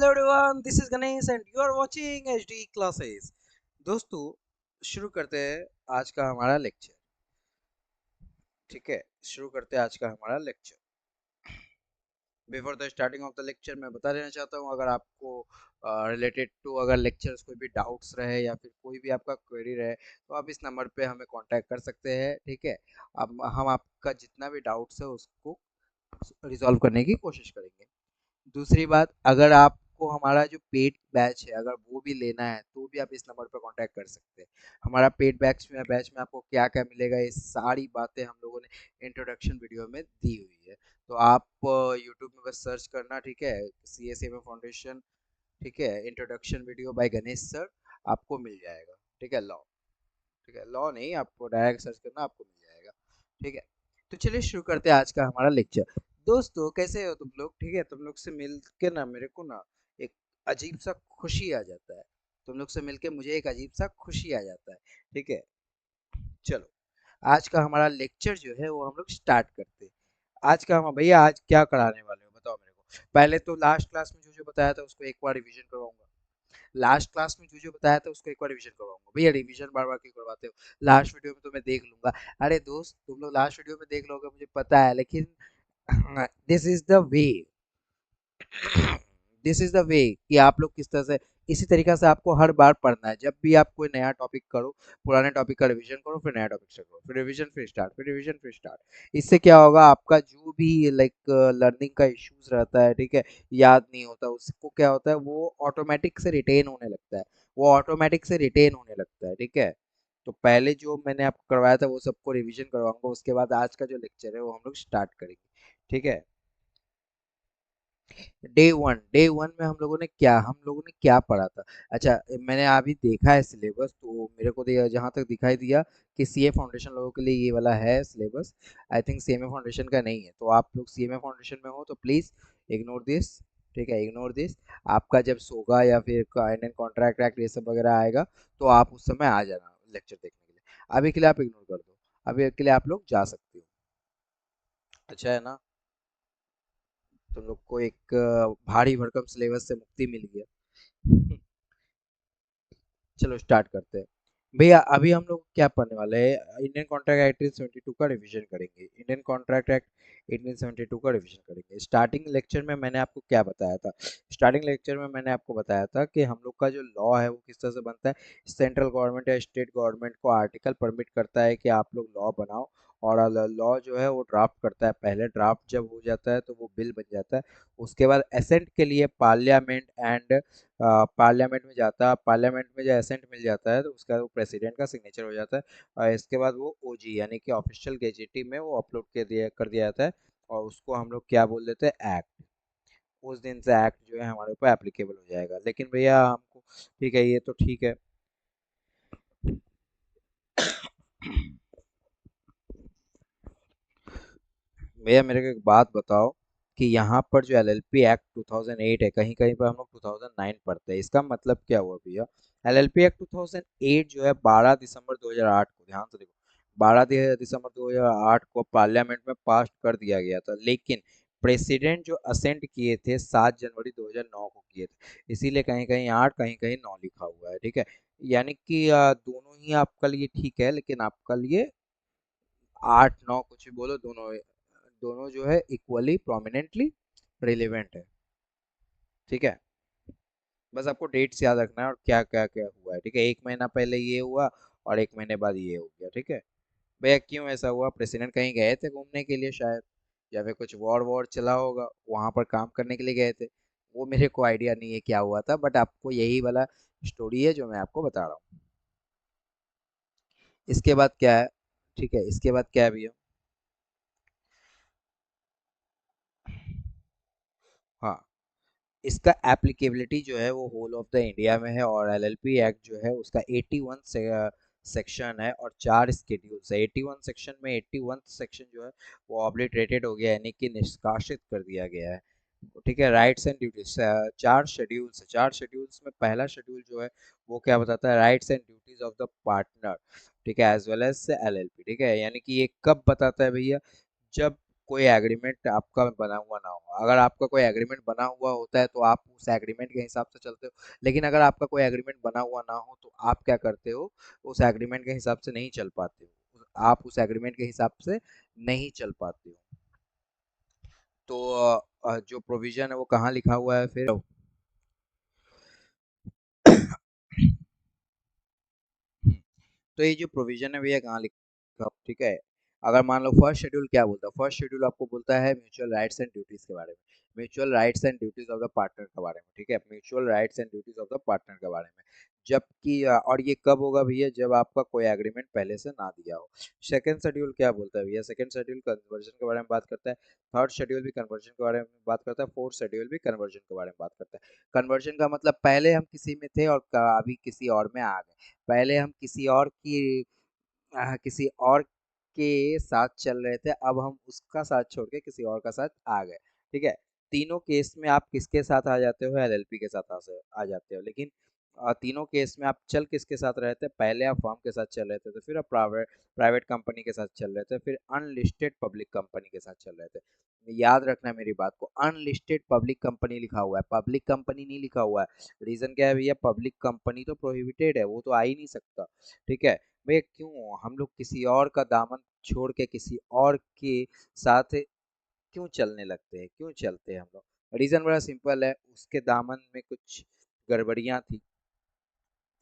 Hello everyone, this is Ganesh and you are watching HD classes. दोस्तों, शुरू करते हैं आज का हमारा लेक्चर। ठीक है, शुरू करते हैं आज का हमारा lecture. Before the starting of the lecture मैं बता देना चाहता हूँ, अगर आपको रिलेटेड टू अगर लेक्चर्स कोई भी डाउट्स रहे या फिर कोई भी आपका क्वेरी रहे तो आप इस नंबर पे हमें कांटेक्ट कर सकते हैं। ठीक है, अब हम आपका जितना भी डाउट्स है उसको रिजॉल्व करने की कोशिश करेंगे। दूसरी बात, अगर आपको हमारा जो पेड बैच है अगर वो भी लेना है तो भी आप इस नंबर पर कांटेक्ट कर सकते हैं। हमारा पेड बैच में आपको क्या क्या मिलेगा ये सारी बातें हम लोगों ने इंट्रोडक्शन वीडियो में दी हुई है। तो आप यूट्यूब में बस सर्च करना, ठीक है, CSMA फाउंडेशन, ठीक है, introduction video by Ganesh sir, आपको मिल जाएगा। ठीक है, लॉ, ठीक है, लॉ नहीं, आपको डायरेक्ट सर्च करना, आपको मिल जाएगा। ठीक है, तो चलिए शुरू करते हैं आज का हमारा लेक्चर। दोस्तों, कैसे हो तुम लोग? ठीक है, तुम लोग से मिल के ना मेरे को ना एक अजीब सा खुशी आ जाता है। तुम लोग से मिलके मुझे एक अजीब सा खुशी आ जाता है। ठीक है, चलो आज का हमारा लेक्चर जो है वो हम लोग स्टार्ट करते हैं। आज का हम भैया आज क्या कराने वाले हो बताओ मेरे को। पहले तो लास्ट क्लास में जो जो बताया था उसको एक बार रिवीजन करवाऊंगा। लास्ट क्लास में जो जो बताया था उसको एक बार रिवीजन करवाऊंगा। भैया रिवीजन बार बार क्यों करवाते हो? लास्ट वीडियो में तो मैं देख लूंगा। अरे दोस्त, तुम लोग लास्ट वीडियो में देख लोगे मुझे पता है, लेकिन this is the way, this is the way कि आप लोग किस तरह से इसी तरीका से आपको हर बार पढ़ना है। जब भी आप कोई नया टॉपिक करो, पुराने टॉपिक का रिवीजन करो, फिर नया टॉपिक से करो, फिर रिवीजन, फिर स्टार्ट, फिर रिवीजन, फिर स्टार्ट। इससे क्या होगा, आपका जो भी लाइक लर्निंग का इश्यूज रहता है, ठीक है, याद नहीं होता, उसको क्या होता है वो ऑटोमेटिक से रिटेन होने लगता है, वो ऑटोमेटिक से रिटेन होने लगता है। ठीक है, तो पहले जो मैंने आपको करवाया था वो सबको रिवीजन करवाऊंगा, उसके बाद आज का जो लेक्चर है वो हम लोग स्टार्ट करेंगे। ठीक है, डे वन में हम लोगों ने क्या पढ़ा था? अच्छा, मैंने अभी देखा है सिलेबस, तो मेरे को जहाँ तक दिखाई दिया कि सीए फाउंडेशन लोगों के लिए ये वाला है syllabus. I think CMA foundation का नहीं है, तो आप लोग सीएमए फाउंडेशन में हो तो प्लीज इग्नोर दिस। ठीक है, इग्नोर दिस। आपका जब सोगा या फिर इंडियन कॉन्ट्रैक्ट एक्ट ये सब वगैरह आएगा तो आप उस समय आ जाना लेक्चर देखने के लिए। अभी के लिए आप इग्नोर कर दो, अभी के लिए आप लोग जा सकते हो। अच्छा है ना, तुम लोग को एक भारी भरकम सिलेबस से मुक्ति मिल गया। चलो स्टार्ट करते हैं। भैया अभी हम लोग क्या पढ़ने वाले हैं? इंडियन कॉन्ट्रैक्ट एक्ट 1872 का रिवीजन करेंगे। इंडियन कॉन्ट्रैक्ट एक्ट 1872 का रिवीजन करेंगे। स्टार्टिंग लेक्चर में मैंने आपको क्या बताया था? स्टार्टिंग लेक्चर में मैंने आपको बताया था कि हम लोग का जो लॉ है वो किस तरह से बनता है। सेंट्रल गवर्नमेंट या स्टेट गवर्नमेंट को आर्टिकल परमिट करता है कि आप लोग लॉ बनाओ, और लॉ जो है वो ड्राफ्ट करता है। पहले ड्राफ्ट जब हो जाता है तो वो बिल बन जाता है। उसके बाद असेंट के लिए पार्लियामेंट एंड पार्लियामेंट में जाता है। पार्लियामेंट में जब एसेंट मिल जाता है तो उसका वो प्रेसिडेंट का सिग्नेचर हो जाता है, और इसके बाद वो ओजी यानी कि ऑफिशियल गेजेटिव में वो अपलोड कर दिया जाता है, और उसको हम लोग क्या बोल देते हैं, एक्ट। उस दिन से एक्ट जो है हमारे ऊपर एप्लीकेबल हो जाएगा। लेकिन भैया हमको, ठीक है, ये तो ठीक है। भैया मेरे को एक बात बताओ कि यहाँ पर जो एलएलपी एक्ट 2008 है, कहीं कहीं पर हम लोग 2009 पढ़ते हैं, इसका मतलब क्या हुआ भैया? एलएलपी एक्ट 2008 जो है 12 दिसंबर 2008 को, ध्यान से देखो, 12 दिसंबर 2008 को पार्लियामेंट में पास कर दिया गया था, लेकिन प्रेसिडेंट जो असेंट किए थे 7 जनवरी 2009 को किए थे, इसीलिए कहीं कहीं 8 कहीं कहीं 9 लिखा हुआ है। ठीक है, यानी कि दोनों ही आपका लिए ठीक है, लेकिन आपका लिए 8 9 कुछ भी बोलो, दोनों दोनों जो है इक्वली प्रोमिनेंटली रिलेवेंट है। ठीक है, बस आपको डेट्स याद रखना है और क्या क्या क्या हुआ है। ठीक है, एक महीना पहले ये हुआ और एक महीने बाद ये हो गया। ठीक है भैया, क्यों ऐसा हुआ? प्रेसिडेंट कहीं गए थे घूमने के लिए शायद, या फिर कुछ वॉर वॉर चला होगा, वहां पर काम करने के लिए गए थे। वो मेरे को आइडिया नहीं है क्या हुआ था, बट आपको यही वाला स्टोरी है जो मैं आपको बता रहा हूँ। इसके बाद क्या है? ठीक है, इसके बाद क्या है भैया? हाँ, इसका एप्लीकेबिलिटी जो है वो होल ऑफ द इंडिया में है, और एलएलपी एक्ट जो है उसका 81 से सेक्शन है और 4 स्केड्यूल्स है। 81 सेक्शन में 81 सेक्शन जो है वो ऑब्लिटरेटेड हो गया, यानी कि निष्कासित कर दिया गया है। ठीक है, राइट्स एंड ड्यूटीज, 4 शेड्यूल्स है। 4 शेड्यूल्स में पहला शेड्यूल जो है वो क्या बताता है, rights and duties of the partner. ठीक है, एज वेल एज एलएलपी। ठीक है, यानी कि ये कब बताता है भैया? जब कोई एग्रीमेंट आपका बना हुआ ना हो। अगर आपका कोई एग्रीमेंट बना हुआ होता है तो आप उस एग्रीमेंट के हिसाब से चलते हो, लेकिन अगर आपका कोई एग्रीमेंट बना हुआ ना हो तो आप क्या करते हो, उस एग्रीमेंट के हिसाब से नहीं चल पाते हो, आप उस एग्रीमेंट के हिसाब से नहीं चल पाते हो। तो जो प्रोविजन है वो कहाँ लिखा हुआ है फिर? तो ये जो प्रोविजन है भैया कहाँ लिखा हो, ठीक है। अगर मान लो फर्स्ट शेड्यूल क्या बोलता है, फर्स्ट शेड्यूल आपको बोलता है म्यूचुअल राइट्स एंड ड्यूटीज के बारे में, mutual rights and duties of the partner के बारे में, ठीक है, mutual rights and duties of the partner के बारे में। जबकि और ये कब होगा भैया, जब आपका कोई एग्रीमेंट पहले से ना दिया हो। सेकंड शेड्यूल क्या बोलता है भैया, सेकंड शेड्यूल कन्वर्जन के बारे में बात करता है। थर्ड शेड्यूल भी कन्वर्जन के बारे में बात करता है। फोर्थ शेड्यूल भी कन्वर्जन के बारे में बात करता है। कन्वर्जन का मतलब पहले हम किसी में थे और अभी किसी और में आ गए, पहले हम किसी और के साथ चल रहे थे, अब हम उसका साथ छोड़ के किसी और का साथ आ गए, ठीक है। तीनों केस में आप किसके साथ आ जाते हो, एलएलपी के साथ आ जाते हो, लेकिन तीनों केस में आप चल किसके साथ रहे थे, पहले आप फर्म के साथ चल रहे थे, फिर आप प्राइवेट प्राइवेट कंपनी के साथ चल रहे थे, फिर अनलिस्टेड पब्लिक कंपनी के साथ चल रहे थे। याद रखना मेरी बात को, अनलिस्टेड पब्लिक कंपनी लिखा हुआ है, पब्लिक कंपनी नहीं लिखा हुआ है। रीजन क्या है भैया, पब्लिक कंपनी तो प्रोहिबिटेड है, वो तो आ ही नहीं सकता, ठीक है। भैया क्यों हम लोग किसी और का दामन छोड़ के किसी और के साथ क्यों चलने लगते हैं, क्यों चलते हैं हम लोग? रीजन बड़ा सिंपल है, उसके दामन में कुछ गड़बड़ियां थी,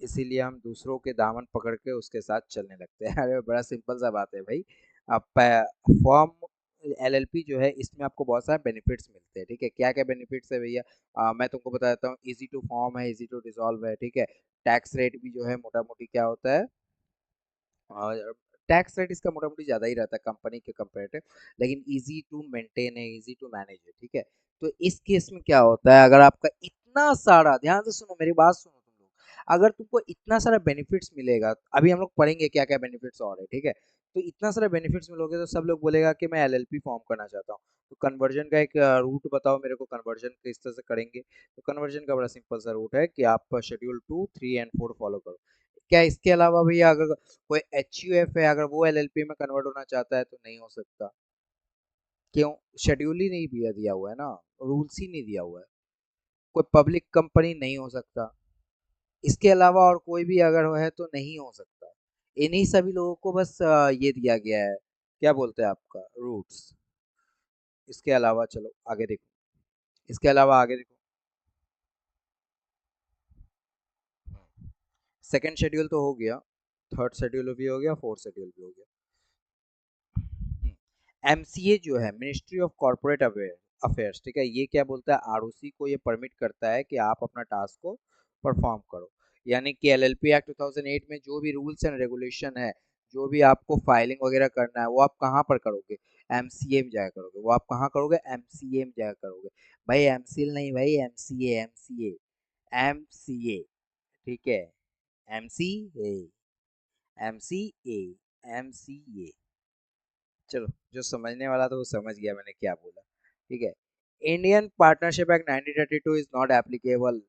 इसीलिए हम दूसरों के दामन पकड़ के उसके साथ चलने लगते हैं। अरे बड़ा सिंपल सा बात है भाई। अब फॉर्म एलएलपी जो है इसमें आपको बहुत सारे बेनिफिट्स मिलते हैं, ठीक है। क्या क्या बेनिफिट्स है भैया, मैं तुमको बता देता हूँ। इजी टू फॉर्म है, इजी टू डिसॉल्व है, ठीक है। टैक्स रेट भी जो है मोटा मोटी क्या होता है, और टैक्स रेट इसका मोटा मोटी ज़्यादा ही रहता है कंपनी के कंपेरेटिव, लेकिन इजी टू मेंटेन है, इजी टू मैनेज है, ठीक है। तो इस केस में क्या होता है, अगर आपका इतना सारा, ध्यान से सुनो मेरी बात सुनो तुम लोग, अगर तुमको इतना सारा बेनिफिट्स मिलेगा, अभी हम लोग पढ़ेंगे क्या क्या बेनिफिट्स और है, ठीक है। तो इतना सारा बेनिफिट्स मिलोगे तो सब लोग बोलेगा कि मैं एलएलपी फॉर्म करना चाहता हूँ। तो कन्वर्जन का एक रूट बताओ मेरे को, कन्वर्जन किस तरह से करेंगे। तो कन्वर्जन का बड़ा सिंपल सा रूट है कि आप शेड्यूल 2, 3 एंड 4 फॉलो करो। क्या इसके अलावा भैया अगर कोई एचयूएफ है, अगर वो एलएलपी में कन्वर्ट होना चाहता है तो नहीं हो सकता? क्यों? शेड्यूल ही नहीं दिया दिया हुआ है ना, रूल्स ही नहीं दिया हुआ है। कोई पब्लिक कंपनी नहीं हो सकता, इसके अलावा और कोई भी अगर है तो नहीं हो सकता। इन्हीं सभी लोगों को बस ये दिया गया है, क्या बोलते हैं आपका, रूट्स। इसके अलावा चलो आगे देखो, इसके अलावा आगे देखो। सेकंड शेड्यूल तो हो गया, थर्ड शेड्यूल भी हो गया, फोर्थ शेड्यूल भी हो गया। एमसीए जो है, मिनिस्ट्री ऑफ कॉर्पोरेट अफेयर्स, ठीक है, ये क्या बोलता है, आरओसी को ये परमिट करता है कि आप अपना टास्क को परफॉर्म करो। यानी कि एलएलपी एक्ट 2008 में जो भी रूल्स एंड रेगुलेशन है, जो भी आपको फाइलिंग वगैरह करना है, वो आप कहाँ पर करोगे, एमसीए में जाया करोगे। वो आप कहाँ करोगे, एमसीए में जाया करोगे। भाई एमसीएल नहीं भाई, एमसीए, एमसीए, एमसीए, ठीक है। MCA, MCA, MCA. चलो, जो समझने वाला था वो समझ गया मैंने क्या बोला, ठीक है। Indian partnership act 1932 is not applicable.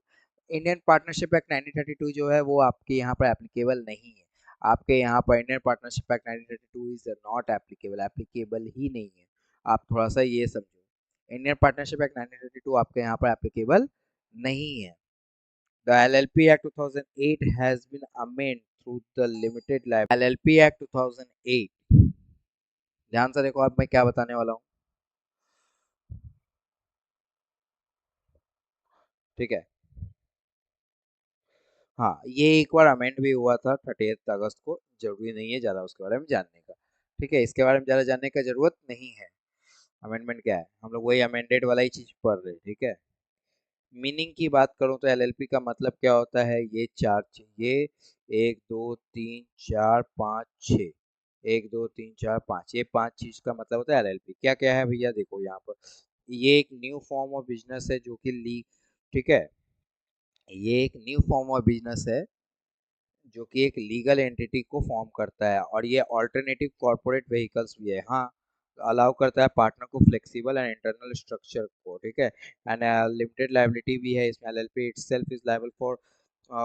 Indian partnership act 1932 जो है वो आपके यहाँ पर एप्लीकेबल नहीं है। आपके यहाँ पर Indian partnership act 1932 is not applicable, applicable ही नहीं है। आप थोड़ा सा ये समझो, इंडियन पार्टनरशिप एक्ट 1932 आपके यहाँ पर एप्लीकेबल नहीं है। The LLP Act 2008 has been amended through the limited liability LLP Act 2008। ध्यान से देखो, अब मैं क्या बताने वाला हूँ, ठीक है। हाँ, ये एक बार अमेंड भी हुआ था 30 अगस्त को, जरूरी नहीं है ज़्यादा उसके बारे में जानने का, ठीक है। इसके बारे में ज़्यादा जानने का जरूरत नहीं है। अमेंडमेंट क्या है, हम लोग वही अमेंडेड वाला ही चीज पढ़ रहे हैं, ठीक है। मीनिंग की बात करूं तो एलएलपी का मतलब क्या होता है, ये चार चीज, ये 1 2 3 4 5 6, 1 2 3 4 5, ये 5 चीज का मतलब होता है एलएलपी। क्या क्या है भैया, देखो यहाँ पर, ये एक न्यू फॉर्म ऑफ बिजनेस है जो कि ली, ठीक है, ये एक न्यू फॉर्म ऑफ बिजनेस है जो कि एक लीगल एंटिटी को फॉर्म करता है, और ये ऑल्टरनेटिव कॉर्पोरेट व्हीकल्स भी है, हाँ, अलाउ करता है पार्टनर को फ्लेक्सिबल एंड इंटरनल स्ट्रक्चर को, ठीक है। एंड लिमिटेड लाइबिलिटी भी है इसमें, LLP itself is liable for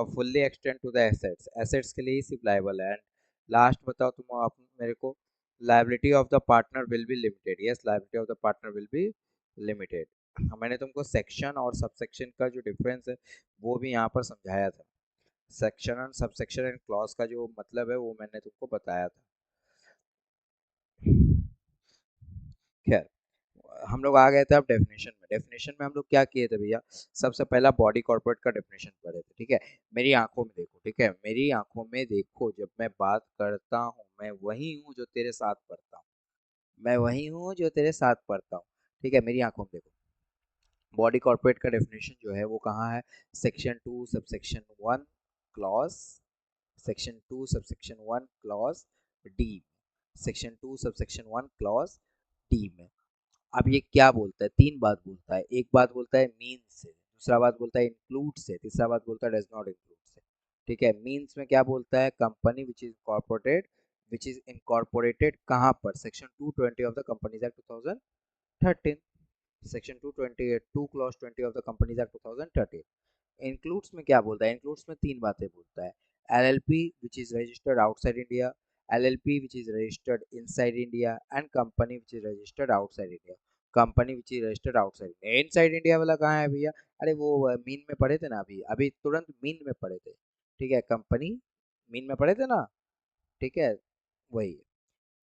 fully extend to the assets, assets के लिए ही सिर्फ लायबल है। एंड लास्ट बताओ तुम आप मेरे को, liability of the partner will be limited, yes liability of the partner will be limited. मैंने तुमको सेक्शन और सबसेक्शन का जो डिफरेंस है वो भी यहाँ पर समझाया था। Section and subsection and clause का जो मतलब है वो मैंने तुमको बताया था। खैर, हम लोग आ गए थे अब डेफिनेशन में। डेफिनेशन में हम लोग क्या किए थे भैया, सबसे पहला बॉडी कॉर्पोरेट का डेफिनेशन पढ़े थे, ठीक है। मेरी आंखों में देखो, ठीक है, मेरी आंखों में देखो, जब मैं बात करता हूँ मैं वही हूँ जो तेरे साथ पढ़ता हूँ, मैं वही हूँ जो तेरे साथ पढ़ता हूँ, ठीक है, मेरी आंखों में देखो। बॉडी कॉर्पोरेट का डेफिनेशन जो है वो कहाँ है, section 2 subsection 1 clause, section 2 subsection 1 clause D, section 2 subsection 1 clause D में। अब ये क्या बोलता है, तीन बात बोलता है। एक बात बोलता है मीन्स से, दूसरा बात बोलता है इंक्लूड से, तीसरा बात बोलता है डज नॉट इंक्लूड से, ठीक है। मीन्स में क्या बोलता है, कंपनी विच इज इनकॉर्पोरेटेड कहाँ पर, section 220 of the companies act 2013, section 228 2 clause 20 of the companies act 2013। Includes में क्या बोलता है, इंक्लूड्स में तीन बातें बोलता है। LLP which is registered outside India, LLP which is registered inside India and company which is registered outside India, company which is registered outside India. Inside India वाला कहाँ है भैया, अरे वो मीन में पढ़े थे ना, अभी अभी तुरंत मीन में पढ़े थे, ठीक है, कंपनी मीन में पढ़े थे ना, ठीक है, वही।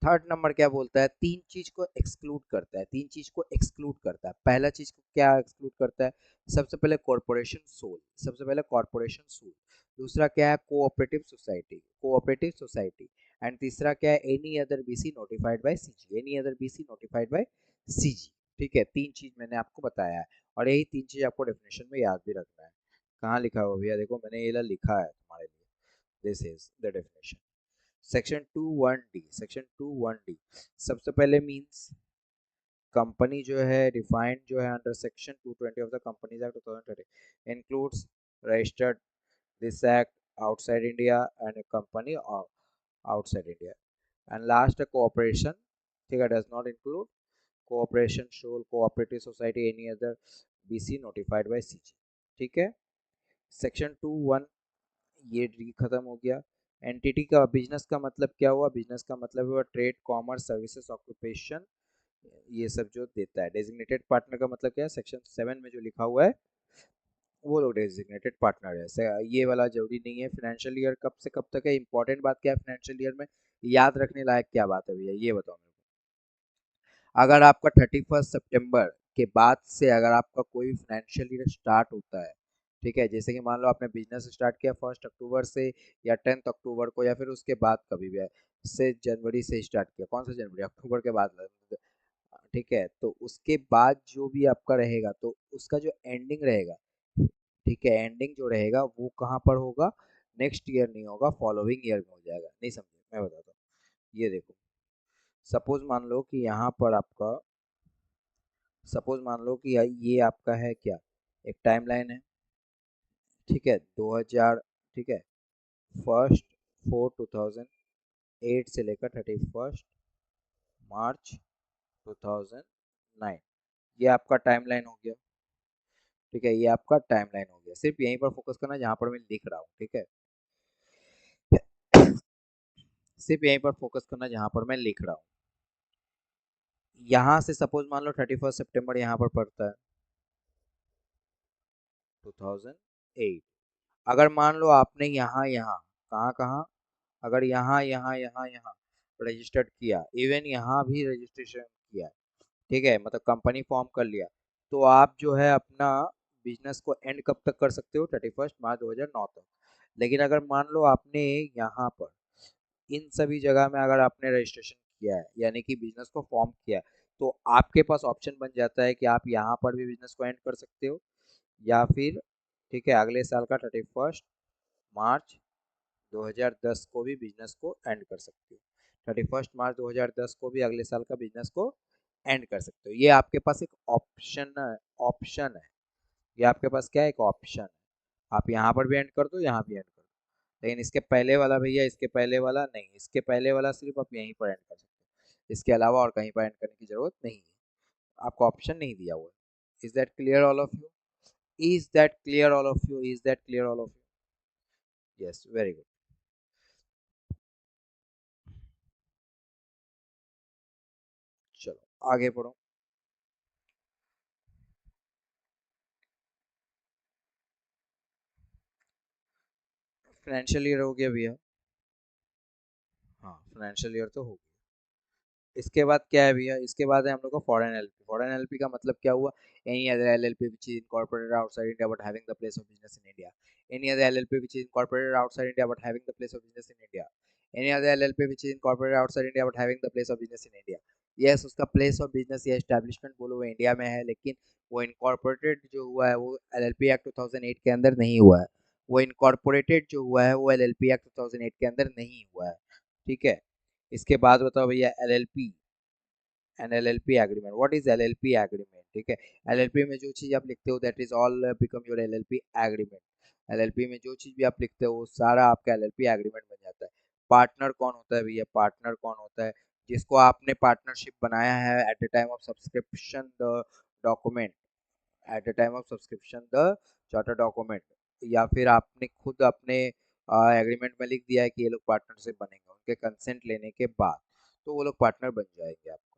थर्ड नंबर क्या बोलता है, तीन चीज को एक्सक्लूड करता है, तीन चीज को एक्सक्लूड करता है। पहला चीज को क्या एक्सक्लूड करता है, सबसे पहले कॉर्पोरेशन सोल, सबसे पहले कॉर्पोरेशन सोल। दूसरा क्या है, कोऑपरेटिव सोसाइटी। एंड तीसरा क्या है, any other BC notified by CG, any other BC notified by CG, ठीक है। तीन चीज मैंने आपको बताया है और यही तीन चीज आपको डेफिनेशन में याद भी रखना है। कहाँ लिखा हुआ भैया, देखो मैंने ये लिखा है तुम्हारे लिए, this is the definition. Section 21D, section 21D सबसे पहले मींस कंपनी जो है डिफाइंड जो है under section 220 of the companies act 2013 includes registered this act outside India and company outside India. And last cooperation, ठीक है, does not include cooperation sole cooperative society any other BC notified by CG, ठीक है। Section 21 ये D खत्म हो गया। Entity का business का मतलब क्या हुआ, बिजनेस का मतलब हुआ ट्रेड कॉमर्स सर्विसेज ऑक्यूपेशन, ये सब जो देता है। डेजिग्नेटेड पार्टनर का मतलब क्या है, सेक्शन 7 में जो लिखा हुआ है वो लोग डेजिग्नेटेड पार्टनर है। ये वाला जरूरी नहीं है। फाइनेंशियल ईयर कब से कब तक है, इंपॉर्टेंट बात क्या है फाइनेंशियल ईयर में, याद रखने लायक क्या बात है भैया, ये बताओ मेरे को। अगर आपका 31 सितंबर के बाद से अगर आपका कोई फाइनेंशियल ईयर स्टार्ट होता है, ठीक है, जैसे कि मान लो आपने बिजनेस स्टार्ट किया 1 अक्टूबर से या 10 अक्टूबर को या फिर उसके बाद कभी भी से जनवरी से स्टार्ट किया, कौन सा जनवरी, अक्टूबर के बाद, ठीक है, तो उसके बाद जो भी आपका रहेगा तो उसका जो एंडिंग रहेगा, ठीक है, एंडिंग जो रहेगा वो कहाँ पर होगा, नेक्स्ट ईयर नहीं होगा, फॉलोइंग ईयर में हो जाएगा। नहीं समझे, मैं बताता हूँ। ये देखो, सपोज मान लो कि यहाँ पर आपका, सपोज मान लो कि ये आपका है क्या, एक टाइमलाइन है, ठीक है, 2000, ठीक है, 1 4 2008 से लेकर 31 मार्च 2009, ये आपका टाइमलाइन हो गया, ठीक है, ये आपका टाइमलाइन हो गया। सिर्फ यहीं पर फोकस करना जहां पर मैं लिख रहा हूँ, ठीक है, सिर्फ यहीं पर फोकस करना जहां पर मैं लिख रहा हूँ। यहाँ से सपोज मान लो 31 सितंबर यहाँ पर पड़ता है 2008। अगर मान लो आपने यहाँ यहाँ कहाँ कहाँ, अगर यहाँ यहाँ यहाँ यहाँ रजिस्टर्ड किया, इवन यहाँ भी रजिस्ट्रेशन किया, ठीक है, मतलब कंपनी फॉर्म कर लिया, तो आप जो है अपना बिजनेस को एंड कब तक कर सकते हो, 31 मार्च 2009 तक। लेकिन अगर मान लो आपने यहाँ पर इन सभी जगह में अगर आपने रजिस्ट्रेशन किया है यानी कि बिजनेस को फॉर्म किया है, तो आपके पास ऑप्शन बन जाता है कि आप यहाँ पर भी बिजनेस को एंड कर सकते हो या फिर, ठीक है, अगले साल का 31 मार्च 2010 को भी बिजनेस को एंड कर सकते हो, 31 मार्च 2010 को भी अगले साल का बिजनेस को एंड कर सकते हो। ये आपके पास एक ऑप्शन है, ऑप्शन है, ये आपके पास क्या है, एक ऑप्शन है। आप यहाँ पर भी एंड कर दो, यहाँ भी एंड कर दो, लेकिन इसके पहले वाला भैया, इसके पहले वाला नहीं, इसके पहले वाला सिर्फ आप यहीं पर एंड कर सकते हो, इसके अलावा और कहीं पर एंड करने की जरूरत नहीं है, आपको ऑप्शन नहीं दिया हुआ है। Is that clear all of you, is that clear all of you, is that clear all of you, yes very good. आगे पढ़ो। फाइनेंशियल ईयर हो गया भैया। हाँ फाइनेंशियल ईयर तो हो गया। इसके बाद क्या है भैया, इसके बाद है हम लोग का फॉरेन एलपी। फॉरेन एलपी का मतलब क्या हुआ, any other LLP which is incorporated outside India but having the place of business in India. Any other LLP which is incorporated outside India but having the place of business in India. Any other LLP which is incorporated outside India but having the place of business in India. Yes, उसका place of business या establishment बोलो वो India में है, लेकिन वो incorporated जो हुआ है वो एलएलपी एक्ट 2008 के अंदर नहीं हुआ है। वो इनकॉर्पोरेटेड जो हुआ है वो एलएलपी एक्ट 2008 के अंदर नहीं हुआ है। ठीक है। इसके बाद बताओ भैया LLP an LLP agreement. What is LLP agreement? ठीक है। एलएलपी में जो चीज आप लिखते हो that is all become your LLP agreement. LLP में जो चीज भी आप लिखते हो वो सारा आपका एलएलपी एग्रीमेंट बन जाता है। पार्टनर कौन होता है भैया? पार्टनर कौन होता है? जिसको आपने पार्टनरशिप बनाया है at the time of subscription the document, at the time of subscription the charter document, या फिर आपने खुद अपने एग्रीमेंट में लिख दिया है कि ये लोग पार्टनरशिप बनेंगे, उनके कंसेंट लेने के बाद तो वो लोग पार्टनर बन जाएंगे आपको।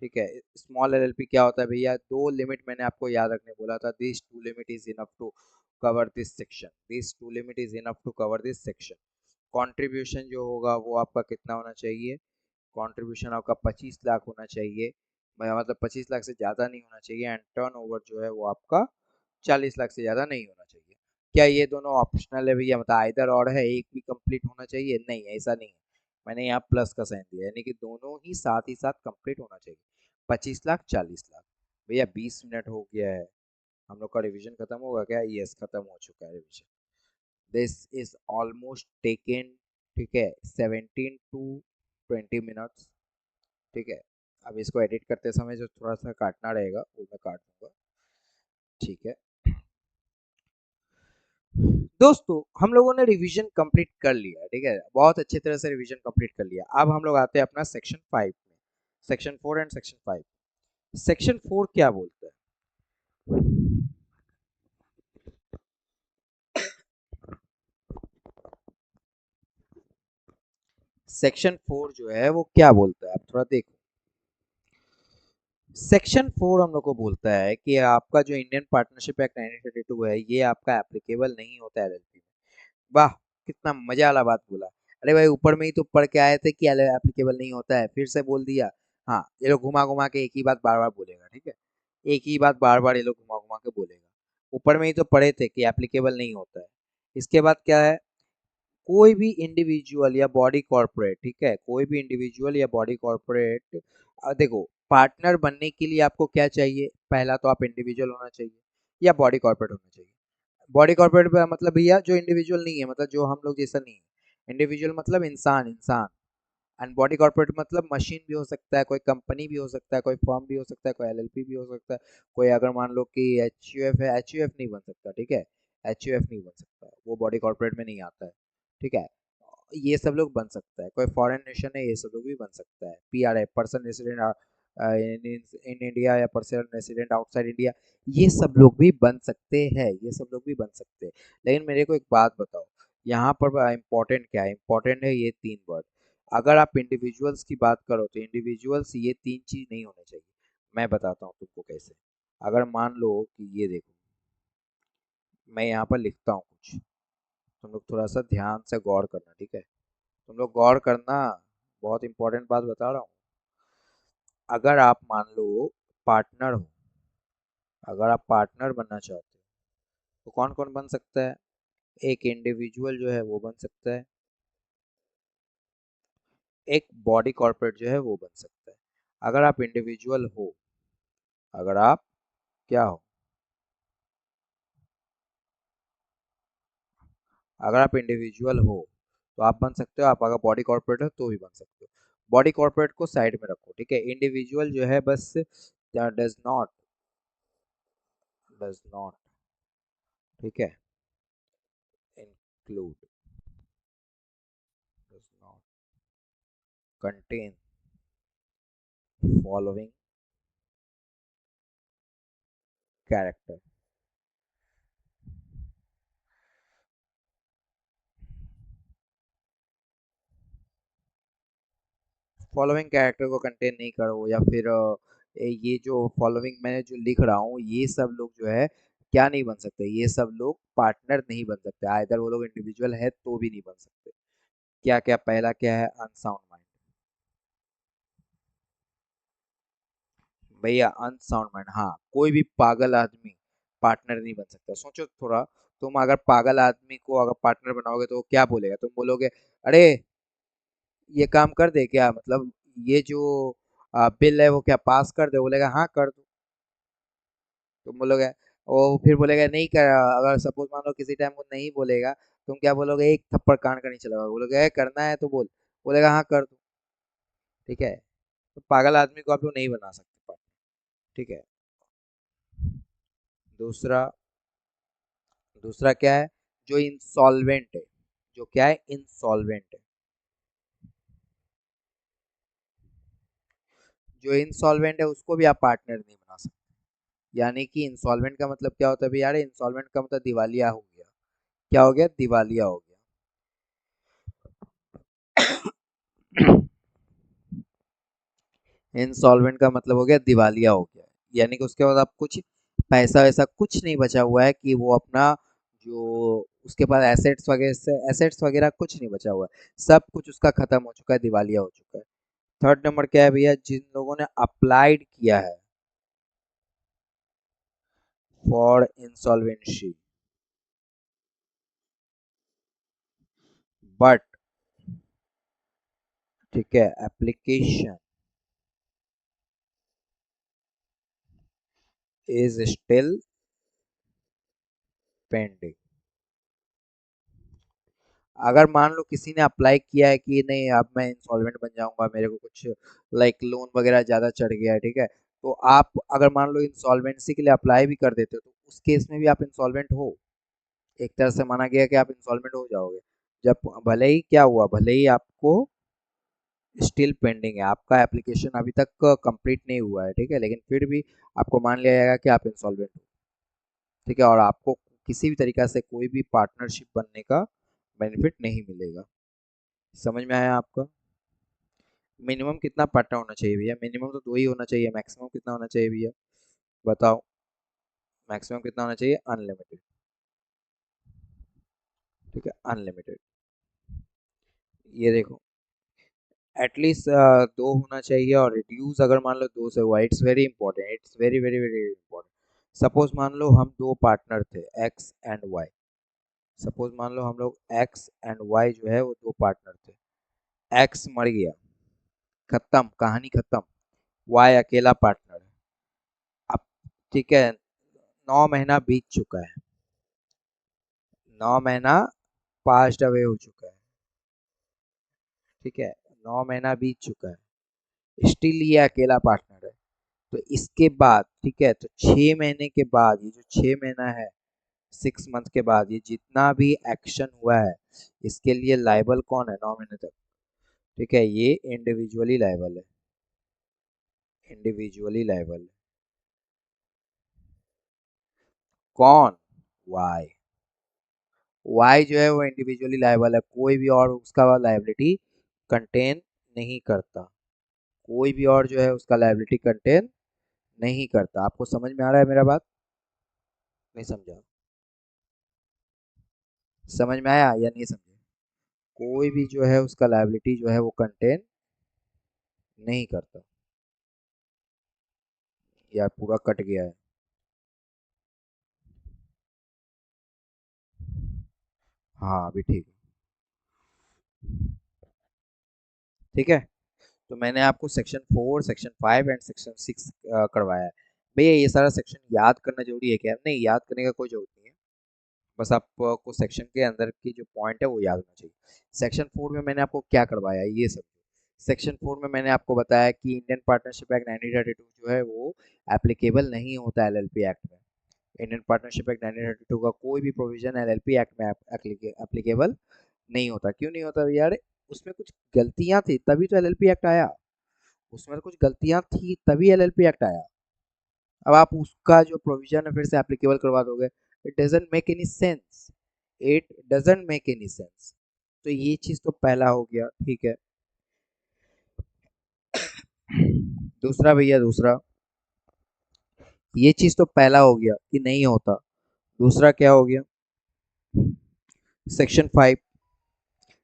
ठीक है। स्मॉल एलएलपी क्या होता है भैया? दो लिमिट मैंने आपको याद रखने बोला था, this two limit is enough to cover this section, this two limit is enough to cover this section. Contribution जो होगा वो आपका कितना होना चाहिए? कंट्रीब्यूशन आपका 25 लाख होना चाहिए, मतलब 25 लाख से ज़्यादा नहीं होना चाहिए। एंड टर्न ओवर जो है वो आपका 40 लाख से ज़्यादा नहीं होना चाहिए। क्या ये दोनों ऑप्शनल है भैया, मतलब आइदर और है, एक भी कंप्लीट होना चाहिए? नहीं, ऐसा नहीं है। मैंने यहाँ प्लस का साइन दिया, यानी कि दोनों ही साथ कंप्लीट होना चाहिए। 25 लाख, 40 लाख। भैया 20 मिनट हो गया है, हम लोग का रिवीजन खत्म होगा क्या? यस, खत्म हो चुका है revision. This is almost taken, ठीक है, 17 to 20 मिनट्स। ठीक है। अब इसको एडिट करते समय जो थोड़ा सा काटना रहेगा वो मैं काट दूंगा। ठीक है। दोस्तों हम लोगों ने रिवीजन कंप्लीट कर लिया, ठीक है, बहुत अच्छी तरह से रिवीजन कंप्लीट कर लिया। अब हम लोग आते हैं अपना सेक्शन 5 में। Section 4 and section 5। सेक्शन 4 क्या बोलता है? सेक्शन 4 जो है वो क्या बोलता है, आप थोड़ा देखो। सेक्शन 4 हम लोग को बोलता है कि आपका जो इंडियन पार्टनरशिप एक्ट 1932 है ये आपका एप्लीकेबल नहीं होता है एलएलपी में। वाह, कितना मजा वाला बात बोला। अरे भाई ऊपर में ही तो पढ़ के आए थे कि एप्लीकेबल नहीं होता है, फिर से बोल दिया। हाँ, ये लोग घुमा घुमा के एक ही बात बार बार बोलेगा, ठीक है, एक ही बात बार बार ये लोग घुमा घुमा के बोलेगा। ऊपर में ही तो पढ़े थे कि एप्लीकेबल नहीं होता है। इसके बाद क्या है? कोई भी इंडिविजुअल या बॉडी कॉर्पोरेट, ठीक है, कोई भी इंडिविजुअल या बॉडी कॉर्पोरेट, देखो, पार्टनर बनने के लिए आपको क्या चाहिए? पहला तो आप इंडिविजुअल होना चाहिए या बॉडी कॉर्पोरेट होना चाहिए। बॉडी कॉर्पोरेट मतलब भैया जो इंडिविजुअल नहीं है, मतलब जो हम लोग जैसा नहीं है। इंडिविजुअल मतलब इंसान, इंसान। एंड बॉडी कॉर्पोरेट मतलब मशीन भी हो सकता है, कोई कंपनी भी हो सकता है, कोई फर्म भी हो सकता है, कोई एलएलपी भी हो सकता है, कोई अगर मान लो कि एचयूएफ है, एचयूएफ नहीं बन सकता, ठीक है, एचयूएफ नहीं बन सकता, वो बॉडी कॉर्पोरेट में नहीं आता है। ठीक है। ये सब लोग बन सकता है, कोई फॉरेन नेशन है, ये सब लोग भी बन सकता है। पीआर है, पर्सन रेसिडेंट इन इंडिया या पर्सन रेसिडेंट आउटसाइड इंडिया, ये सब लोग भी बन सकते हैं, ये सब लोग भी बन सकते हैं। लेकिन मेरे को एक बात बताओ, यहाँ पर इम्पोर्टेंट क्या है? इम्पोर्टेंट है ये तीन वर्ड। अगर आप इंडिविजुअल्स की बात करो तो इंडिविजुअल्स ये तीन चीज नहीं होने चाहिए। मैं बताता हूँ तुमको कैसे। अगर मान लो कि ये देखो, मैं यहाँ पर लिखता हूँ कुछ, तुम लोग थोड़ा सा ध्यान से गौर करना, ठीक है, तुम लोग गौर करना, बहुत इंपॉर्टेंट बात बता रहा हूँ। अगर आप मान लो पार्टनर हो, अगर आप पार्टनर बनना चाहते हो तो कौन कौन बन सकता है? एक इंडिविजुअल जो है वो बन सकता है, एक बॉडी कॉर्पोरेट जो है वो बन सकता है। अगर आप इंडिविजुअल हो, अगर आप क्या हो, अगर आप इंडिविजुअल हो तो आप बन सकते हो, आप अगर बॉडी कॉर्पोरेट हो तो भी बन सकते हो। बॉडी कॉर्पोरेट को साइड में रखो, ठीक है, इंडिविजुअल जो है बस डज नॉट, ठीक है, include, does not contain following character. Following character को कंटेन नहीं करो, या फिर ये जो फॉलोइंग मैं जो लिख रहा हूँ ये सब लोग जो है क्या नहीं बन सकते, ये सब लोग पार्टनर नहीं बन सकते, आइदर वो लोग इंडिविजुअल है तो भी नहीं बन सकते। क्या क्या, पहला क्या है, अनसाउंड माइंड। भैया अनसाउंड माइंड, हाँ, कोई भी पागल आदमी पार्टनर नहीं बन सकता। सोचो थोड़ा, तुम अगर पागल आदमी को अगर पार्टनर बनाओगे तो वो क्या बोलेगा, तुम बोलोगे अरे ये काम कर दे क्या, मतलब ये जो बिल है वो क्या पास कर दे, बोलेगा हाँ कर दो। तुम बोलोगे, वो फिर बोलेगा नहीं कर, अगर सपोज मान लो किसी टाइम वो नहीं बोलेगा, तुम क्या बोलोगे, एक थप्पड़ कान का नीचे लगाओगे, बोलोगे "ए, करना है तो बोल", बोलेगा हाँ कर दो। ठीक है, तो पागल आदमी को आप लोग नहीं बना सकते। ठीक है। दूसरा, दूसरा क्या है, जो इंसॉल्वेंट है, जो क्या है, इंसॉल्वेंट है, जो इंसॉल्वेंट है उसको भी आप पार्टनर नहीं बना सकते। यानी कि इंसॉल्वेंट का मतलब क्या होता है भी यार, इंसॉल्वेंट का मतलब दिवालिया हो गया। क्या हो गया, दिवालिया हो गया। इंसॉल्वेंट का मतलब हो गया दिवालिया हो गया, यानी कि उसके बाद आप कुछ पैसा वैसा कुछ नहीं बचा हुआ है कि वो अपना जो उसके पास एसेट्स वगैरह कुछ नहीं बचा हुआ है, सब कुछ उसका खत्म हो चुका है, दिवालिया हो चुका है। थर्ड नंबर क्या है भैया, जिन लोगों ने अप्लाइड किया है फॉर इंसॉल्वेंसी, बट, ठीक है, एप्लीकेशन इज स्टिल पेंडिंग। अगर मान लो किसी ने अप्लाई किया है कि नहीं अब मैं इंसॉल्वेंट बन जाऊंगा, मेरे को कुछ लाइक लोन वगैरह ज्यादा चढ़ गया है, ठीक है, तो आप अगर मान लो इंसॉल्वेंसी के लिए अप्लाई भी कर देते हो तो उस केस में भी आप इंसॉल्वेंट हो। एक तरह से माना गया कि आप इंसॉल्वेंट हो जाओगे, जब भले ही क्या हुआ, भले ही आपको स्टिल पेंडिंग है, आपका एप्लीकेशन अभी तक कंप्लीट नहीं हुआ है, ठीक है, लेकिन फिर भी आपको मान लिया जाएगा कि आप इंसॉल्वेंट हो। ठीक है, और आपको किसी भी तरीका से कोई भी पार्टनरशिप बनने का बेनिफिट नहीं मिलेगा। समझ में आया आपका? मिनिमम कितना पार्टनर होना चाहिए भैया, मिनिमम तो दो ही होना चाहिए, मैक्सिमम कितना होना चाहिए भैया, बताओ। मैक्सिमम कितना होना चाहिए, अनलिमिटेड। ठीक है, अनलिमिटेड। ये देखो, एटलीस्ट दो होना चाहिए, और रिड्यूस अगर मान लो दो से हुआ, it's very important, it's very very very important. Suppose मान लो हम दो पार्टनर थे, एक्स एंड वाई। सपोज मान लो हम लोग एक्स एंड वाई जो है वो दो पार्टनर थे, एक्स मर गया, खत्म, कहानी खत्म, वाई अकेला पार्टनर है। अब ठीक है, 9 महीना बीत चुका है, 9 महीना पास्ट अवे हो चुका है, ठीक है, 9 महीना बीत चुका है, स्टिल ये अकेला पार्टनर है। तो इसके बाद, ठीक है, तो 6 महीने के बाद, ये जो 6 महीना है, 6 मंथ के बाद ये जितना भी एक्शन हुआ है, इसके लिए लाइबल कौन है 9 महीने तक, ठीक है, ये इंडिविजुअली लाइबल है, इंडिविजुअली लाइबल है। कौन, वाई, वाई जो है वो इंडिविजुअली लाइबल है, कोई भी और उसका लाइबिलिटी कंटेन नहीं करता, कोई भी और जो है उसका लाइबिलिटी कंटेन नहीं करता। आपको समझ में आ रहा है मेरा बात, नहीं समझा, समझ में आया या नहीं समझे? कोई भी जो है उसका लाइबिलिटी जो है वो कंटेन नहीं करता। यार पूरा कट गया है। हाँ अभी ठीक है। ठीक है, तो मैंने आपको सेक्शन 4, सेक्शन 5 एंड सेक्शन 6 करवाया है। भैया ये सारा सेक्शन याद करना जरूरी है क्या? नहीं, याद करने का कोई जरूरत नहीं है, बस आपको सेक्शन के अंदर की जो पॉइंट है वो याद होना चाहिए। सेक्शन 4 में मैंने आपको क्या करवाया है ये सब। सेक्शन 4 में मैंने आपको बताया कि इंडियन पार्टनरशिप एक्ट 1932 जो है वो एप्लीकेबल नहीं होता एलएलपी एक्ट में। इंडियन पार्टनरशिप एक्ट 1932 का कोई भी प्रोविजन एलएलपी एक्ट में एप्लीकेबल नहीं होता। क्यों नहीं होता यार? उसमें कुछ गलतियां थी तभी तो एलएलपी एक्ट आया, उसमें तो कुछ गलतियां थी तभी एलएलपी एक्ट आया। अब आप उसका जो प्रोविजन है फिर से एप्लीकेबल करवा दोगे, it doesn't make any sense, it doesn't make any sense. तो ये चीज तो पहला हो गया, ठीक है। दूसरा भैया, दूसरा, ये चीज तो पहला हो गया कि नहीं होता। दूसरा क्या हो गया? सेक्शन 5।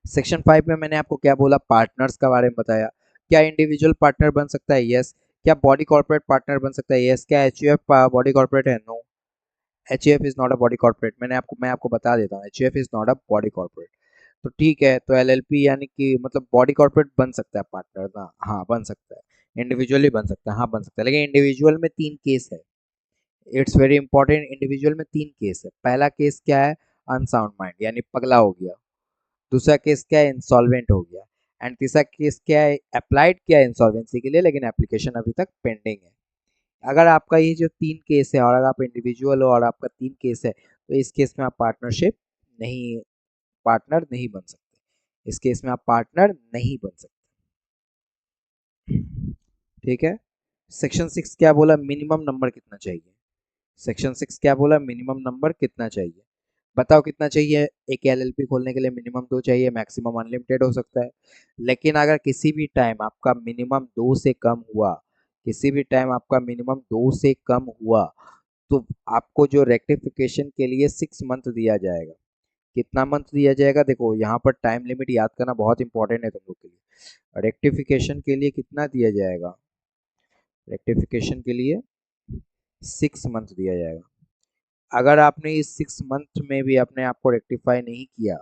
सेक्शन 5 में मैंने आपको क्या बोला? पार्टनर्स का बारे में बताया। क्या इंडिविजुअल पार्टनर बन सकता है? यस। क्या बॉडी कॉर्पोरेट पार्टनर बन सकता है? यस। क्या एच बॉडी कॉर्पोरेट है? No. H is not a body corporate. मैं आपको बता देता हूँ, H is not a body corporate. तो ठीक है, तो एलएलपी यानी कि मतलब बॉडी कॉर्पोरेट बन सकता है पार्टनर ना? हाँ बन सकता है। इंडिविजुअली बन सकता है? हाँ बन सकता है, लेकिन इंडिविजुअल में 3 केस है। It's very important. इंडिविजुअल में 3 केस है। पहला केस क्या है? अनसाउंड माइंड यानी पगला हो गया। दूसरा केस क्या है? इंसॉल्वेंट हो गया। एंड तीसरा केस क्या है? अप्लाइड किया इंसॉल्वेंसी के लिए, लेकिन एप्लीकेशन अभी तक पेंडिंग है। अगर आपका ये जो 3 केस है और अगर आप इंडिविजुअल हो और आपका 3 केस है, तो इस केस में आप पार्टनरशिप नहीं, पार्टनर नहीं बन सकते। इस केस में आप पार्टनर नहीं बन सकते। ठीक है। सेक्शन 6 क्या बोला? मिनिमम नंबर कितना चाहिए? सेक्शन 6 क्या बोला? मिनिमम नंबर कितना चाहिए? बताओ कितना चाहिए? एक एलएलपी खोलने के लिए मिनिमम 2 चाहिए, मैक्सिमम अनलिमिटेड हो सकता है। लेकिन अगर किसी भी टाइम आपका मिनिमम 2 से कम हुआ, किसी भी टाइम आपका मिनिमम 2 से कम हुआ, तो आपको जो रेक्टिफिकेशन के लिए 6 मंथ दिया जाएगा। कितना मंथ दिया जाएगा? देखो यहाँ पर टाइम लिमिट याद करना बहुत इंपॉर्टेंट है तुम लोग के लिए। रेक्टिफिकेशन के लिए कितना दिया जाएगा? रेक्टिफिकेशन के लिए 6 मंथ दिया जाएगा। अगर आपने इस 6 मंथ में भी अपने आप को रेक्टिफाई नहीं किया,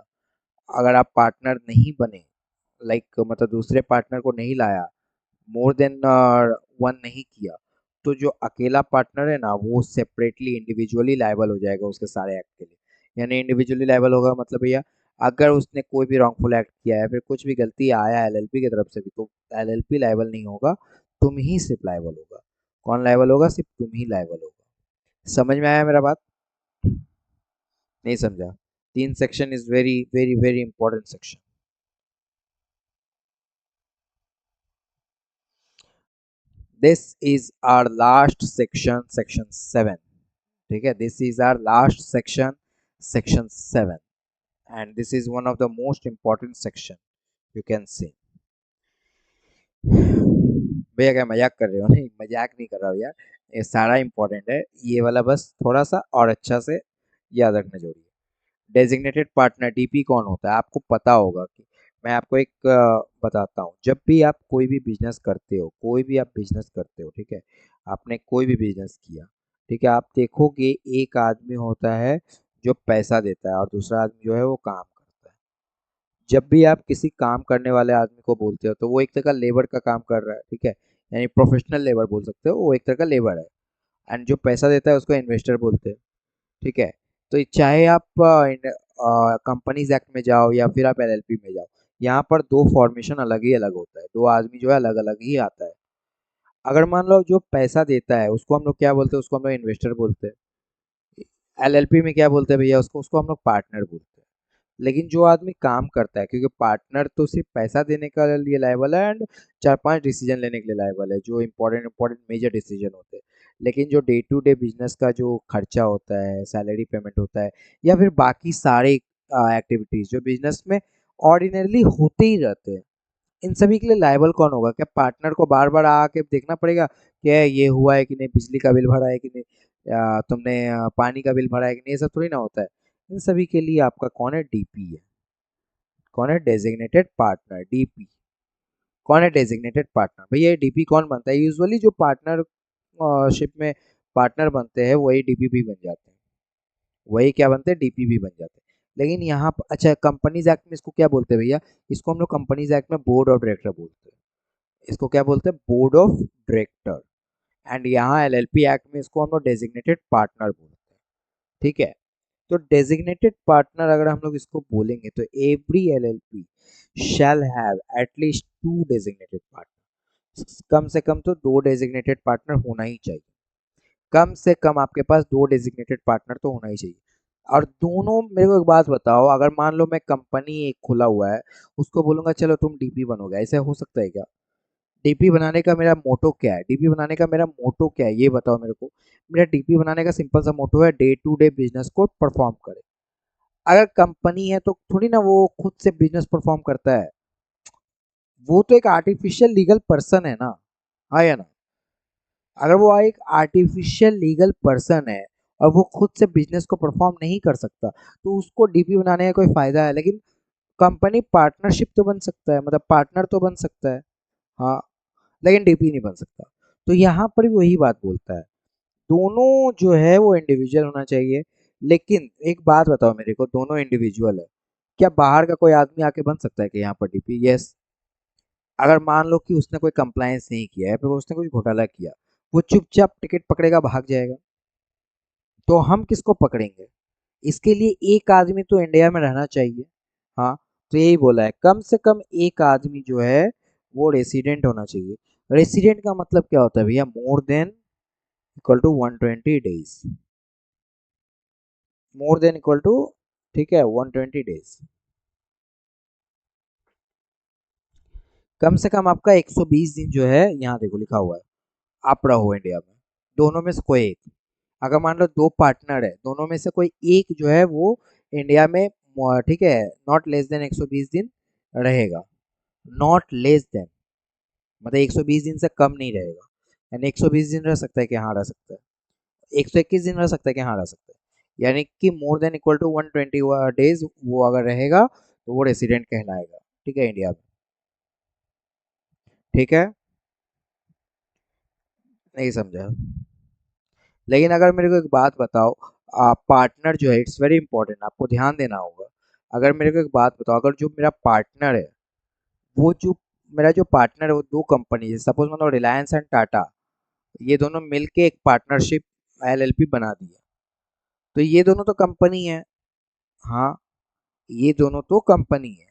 अगर आप पार्टनर नहीं बने, लाइक मतलब दूसरे पार्टनर को नहीं लाया, मोर देन 1 नहीं किया, तो जो अकेला पार्टनर है ना, वो सेपरेटली इंडिविजुअली लायबल हो जाएगा उसके सारे एक्ट के लिए। यानी इंडिविजुअली लायबल होगा मतलब भैया, अगर उसने कोई भी रॉन्गफुल एक्ट किया है, फिर कुछ भी गलती आया एलएलपी की तरफ से भी, तो एलएलपी लायबल नहीं होगा, तुम ही सिर्फ लायबल होगा। कौन लायबल होगा? सिर्फ तुम ही लायबल होगा। समझ में आया मेरा बात? नहीं समझा? 3 section is very very very important section. This is our last section, section 7। ठीक है, this is our last section, section 7। And this is one of the most important section, you can say. भैया क्या मजाक कर रहे हो? नहीं मजाक नहीं कर रहा हूँ यार, ये सारा इंपॉर्टेंट है। ये वाला बस थोड़ा सा और अच्छा से याद रखना जरूरी है। डेजिग्नेटेड पार्टनर डीपी कौन होता है? आपको पता होगा कि मैं आपको एक बताता हूँ। जब भी आप कोई भी बिजनेस करते हो, कोई भी आप बिजनेस करते हो, ठीक है, आपने कोई भी बिजनेस किया, ठीक है, आप देखोगे एक आदमी होता है जो पैसा देता है और दूसरा आदमी जो है वो काम करता है। जब भी आप किसी काम करने वाले आदमी को बोलते हो, तो वो एक तरह का लेबर का काम कर रहा है, ठीक है, यानी प्रोफेशनल लेबर बोल सकते हो, वो एक तरह का लेबर है। एंड जो पैसा देता है उसको इन्वेस्टर बोलते हैं। ठीक है। तो चाहे आप कंपनीज एक्ट में जाओ या फिर आप एलएलपी में जाओ, यहाँ पर दो फॉर्मेशन अलग ही अलग होता है, दो आदमी जो है अलग अलग ही आता है। अगर मान लो जो पैसा देता है उसको हम लोग क्या बोलते हैं? उसको हम लोग इन्वेस्टर बोलते हैं। एलएलपी में क्या बोलते हैं भैया? उसको उसको हम लोग पार्टनर बोलते हैं। लेकिन जो आदमी काम करता है, क्योंकि पार्टनर तो सिर्फ पैसा देने का लिए लायबल है एंड 4-5 डिसीजन लेने के लिए लायबल है, जो इंपॉर्टेंट इंपॉर्टेंट मेजर डिसीजन होते हैं। लेकिन जो डे टू डे बिजनेस का जो खर्चा होता है, सैलरी पेमेंट होता है, या फिर बाकी सारे एक्टिविटीज जो बिजनेस में ऑर्डिनरली होते ही रहते हैं, इन सभी के लिए लायबल कौन होगा? क्या पार्टनर को बार बार आके देखना पड़ेगा कि ये हुआ है कि नहीं, बिजली का बिल भरा है कि नहीं, या तुमने पानी का बिल भरा है कि नहीं? ये सब थोड़ी ना होता है। इन सभी के लिए आपका कौन है? डीपी है। कौन है? Designated partner, DP. कौन है डेजिग्नेटेड पार्टनर? भैया ये डीपी कौन बनता है? यूजुअली जो पार्टनरशिप में पार्टनर बनते हैं वही डीपी भी बन जाते हैं। वही क्या बनते हैं? डीपी भी बन जाते हैं। लेकिन यहाँ पर अच्छा, कंपनीज एक्ट में इसको क्या बोलते हैं भैया? इसको हम लोग कंपनीज एक्ट में बोर्ड ऑफ डायरेक्टर बोलते हैं। इसको क्या बोलते हैं? Board of director. एंड यहाँ एलएलपी एक्ट में इसको हम लोग डेजिग्नेटेड पार्टनर बोलते हैं। ठीक है। तो डेजिग्नेटेड पार्टनर अगर हम लोग इसको बोलेंगे, तो every LLP shall have at least 2 designated partner. कम से कम तो 2 डेजिग्नेटेड पार्टनर होना ही चाहिए। कम से कम आपके पास 2 डेजिग्नेटेड पार्टनर तो होना ही चाहिए। और दोनों, मेरे को एक बात बताओ, अगर मान लो मैं कंपनी एक खुला हुआ है, उसको बोलूंगा चलो तुम डीपी बनोगे, ऐसे हो सकता है क्या? डीपी बनाने का मेरा मोटो क्या है? डीपी बनाने का मेरा मोटो क्या है, ये बताओ मेरे को। मेरा डीपी बनाने का सिंपल सा मोटो है, डे टू डे बिजनेस को परफॉर्म करे। अगर कंपनी है तो थोड़ी ना वो खुद से बिजनेस परफॉर्म करता है, वो तो एक आर्टिफिशियल लीगल पर्सन है ना। हाँ या ना? अगर वो एक आर्टिफिशियल लीगल पर्सन है और वो खुद से बिजनेस को परफॉर्म नहीं कर सकता, तो उसको डीपी बनाने का कोई फायदा है? लेकिन कंपनी पार्टनरशिप तो बन सकता है, मतलब पार्टनर तो बन सकता है। हाँ, लेकिन डीपी नहीं बन सकता। तो यहाँ पर भी वही बात बोलता है, दोनों जो है वो इंडिविजुअल होना चाहिए। लेकिन एक बात बताओ मेरे को, दोनों इंडिविजुअल है, क्या बाहर का कोई आदमी आके बन सकता है कि यहाँ पर डीपी? यस। अगर मान लो कि उसने कोई कंप्लायंस नहीं किया है, फिर उसने कुछ घोटाला किया, वो चुपचाप टिकट पकड़ेगा, भाग जाएगा, तो हम किसको पकड़ेंगे? इसके लिए एक आदमी तो इंडिया में रहना चाहिए। हाँ, तो यही बोला है, कम से कम एक आदमी जो है वो रेसिडेंट होना चाहिए। रेसिडेंट का मतलब क्या होता है भैया? More than equal to 120 days. More than equal to, ठीक है, 120 डेज। कम से कम आपका 120 दिन जो है, यहाँ देखो लिखा हुआ है, आप रहो इंडिया में। दोनों में से कोई एक, अगर मान लो दो पार्टनर है, दोनों में से कोई एक जो है वो इंडिया में ठीक है, नॉट लेस देन 120 दिन रहेगा। नॉट लेस देन मतलब 120 दिन से कम नहीं रहेगा। यानी 120 दिन रह सकता है कि हाँ रह सकता है, 121 दिन रह सकता है कि हाँ रह सकता है, यानी कि more than equal to 120 days वो अगर रहेगा तो वो रेसिडेंट कहलाएगा। ठीक है, इंडिया में। ठीक है, नहीं समझा? लेकिन अगर मेरे को एक बात बताओ, पार्टनर जो है, इट्स वेरी इंपॉर्टेंट, आपको ध्यान देना होगा। अगर मेरे को एक बात बताओ, अगर जो मेरा पार्टनर है, वो जो मेरा जो पार्टनर है वो दो कंपनी है, सपोज मतलब रिलायंस एंड टाटा, ये दोनों मिलके एक पार्टनरशिप एलएलपी बना दी है, तो ये दोनों तो कंपनी है। हाँ, ये दोनों तो कंपनी है,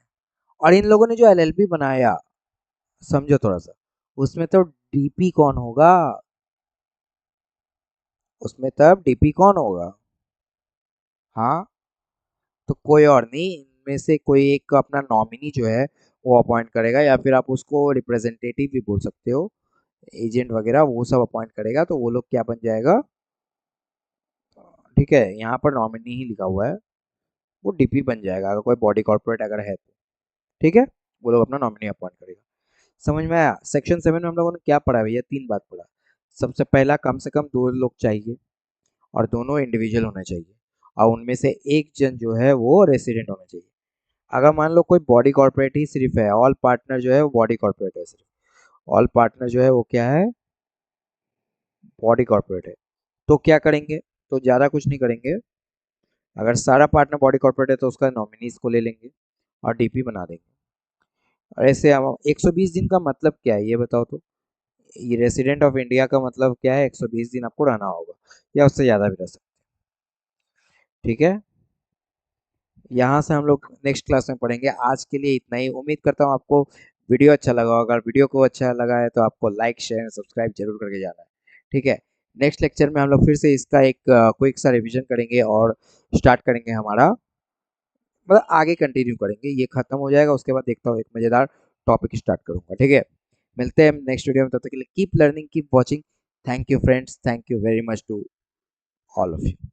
और इन लोगों ने जो एलएलपी बनाया, समझो थोड़ा सा, उसमें तो डीपी कौन होगा? उसमें तब डीपी कौन होगा? हाँ, तो कोई और नहीं, इनमें से कोई एक अपना नॉमिनी जो है वो अपॉइंट करेगा, या फिर आप उसको रिप्रेजेंटेटिव भी बोल सकते हो, एजेंट वगैरह वो सब अपॉइंट करेगा, तो वो लोग क्या बन जाएगा? ठीक है, यहाँ पर नॉमिनी ही लिखा हुआ है, वो डीपी बन जाएगा अगर कोई बॉडी कॉर्पोरेट अगर है तो। ठीक है, वो लोग अपना नॉमिनी अपॉइंट करेगा। समझ में आया? सेक्शन 7 में हम लोगों ने क्या पढ़ा भैया? तीन बात पढ़ा। सबसे पहला, कम से कम दो लोग चाहिए और दोनों इंडिविजुअल होने चाहिए, और उनमें से एक जन जो है वो रेसिडेंट होना चाहिए। अगर मान लो कोई बॉडी कॉर्पोरेट ही सिर्फ है, ऑल पार्टनर जो है वो बॉडी कॉर्पोरेट है सिर्फ, ऑल पार्टनर जो है वो क्या है? बॉडी कॉर्पोरेट है। तो क्या करेंगे? तो ज़्यादा कुछ नहीं करेंगे, अगर सारा पार्टनर बॉडी कॉर्पोरेट है तो उसका नॉमिनीज को ले लेंगे और डीपी बना देंगे। और ऐसे हम 120 दिन का मतलब क्या है ये बताओ तो? ये रेसिडेंट ऑफ इंडिया का मतलब क्या है? 120 दिन आपको रहना होगा, या उससे ज़्यादा भी रह सकते हैं। ठीक है, यहाँ से हम लोग नेक्स्ट क्लास में पढ़ेंगे। आज के लिए इतना ही, उम्मीद करता हूँ आपको वीडियो अच्छा लगा होगा। अगर वीडियो को अच्छा लगा है तो आपको लाइक शेयर सब्सक्राइब जरूर करके जाना है। ठीक है, नेक्स्ट लेक्चर में हम लोग फिर से इसका एक क्विक सा रिवीजन करेंगे और स्टार्ट करेंगे हमारा, मतलब आगे कंटिन्यू करेंगे। ये खत्म हो जाएगा उसके बाद देखता हूँ एक मज़ेदार टॉपिक स्टार्ट करूंगा। ठीक है, मिलते हैं नेक्स्ट वीडियो में, तब तक के लिए keep learning keep watching. Thank you friends, thank you very much to all of you.